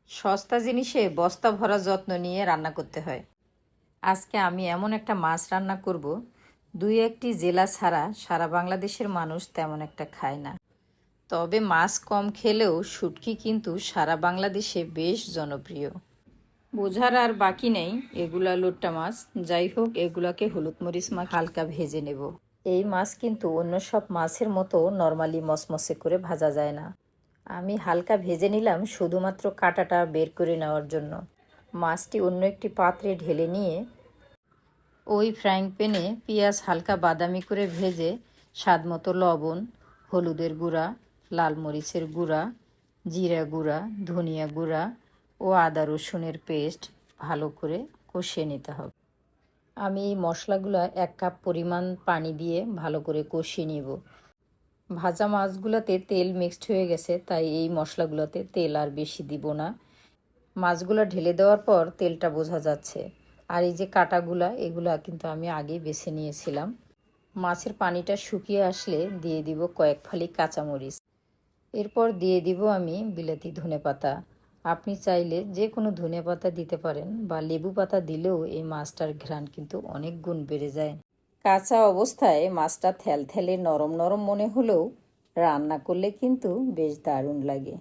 সস্তা জিনিসে বস্তা ভরা যত্ন নিয়ে রান্না করতে হয়। আজকে আমি এমন একটা মাছ রান্না করব, দুই একটি জেলা ছাড়া সারা বাংলাদেশের মানুষ তেমন একটা খায় না। তবে মাছ কম খেলেও শুটকি কিন্তু সারা বাংলাদেশে বেশ জনপ্রিয়। বোঝার আর বাকি নেই, এগুলা লোট্টা মাছ। যাই হোক, এগুলাকে হলুদ মরিচ মাখিয়ে হালকা ভেজে নেব। এই মাছ কিন্তু অন্য সব মাছের মতো নর্মালি মসমসে করে ভাজা যায় না। আমি হালকা ভেজে নিলাম শুধুমাত্র কাঁটাটা বের করে নেওয়ার জন্য। মাছটি অন্য একটি পাত্রে ঢেলে নিয়ে ওই ফ্রাইং প্যানে পেঁয়াজ হালকা বাদামি করে ভেজে স্বাদমতো লবণ, হলুদের গুঁড়া, লাল মরিচের গুঁড়া, জিরা গুঁড়া, ধনিয়া গুঁড়া ও আদা রসুনের পেস্ট ভালো করে কষিয়ে নিতে হবে। আমি এই মশলাগুলো 1 কাপ পরিমাণ পানি দিয়ে ভালো করে কষিয়ে নিব। ভাজা মাছগুলোতে তেল মিক্সড হয়ে গেছে, তাই এই মশলাগুলোতে তেল আর বেশি দিব না। মাছগুলো ঢেলে দেওয়ার পর তেলটা বোঝা যাচ্ছে। আর এই যে কাঁটাগুলা, এগুলা কিন্তু আমি আগেই বেছে নিয়েছিলাম। মাছের পানিটা শুকিয়ে আসলে দিয়ে দিব কয়েক ফালি কাঁচামরিচ। এরপর দিয়ে দিব আমি বিলাতি ধনেপাতা। আপনি চাইলে যে কোনো ধনেপাতা দিতে পারেন বা লেবু পাতা দিলেও এই মাছটার ঘ্রাণ কিন্তু অনেক গুণ বেড়ে যায়। কাঁচা অবস্থায় মাছটা থ্যালথ্যালে নরম নরম মনে হলেও রান্না করলে কিন্তু বেশ দারুণ লাগে।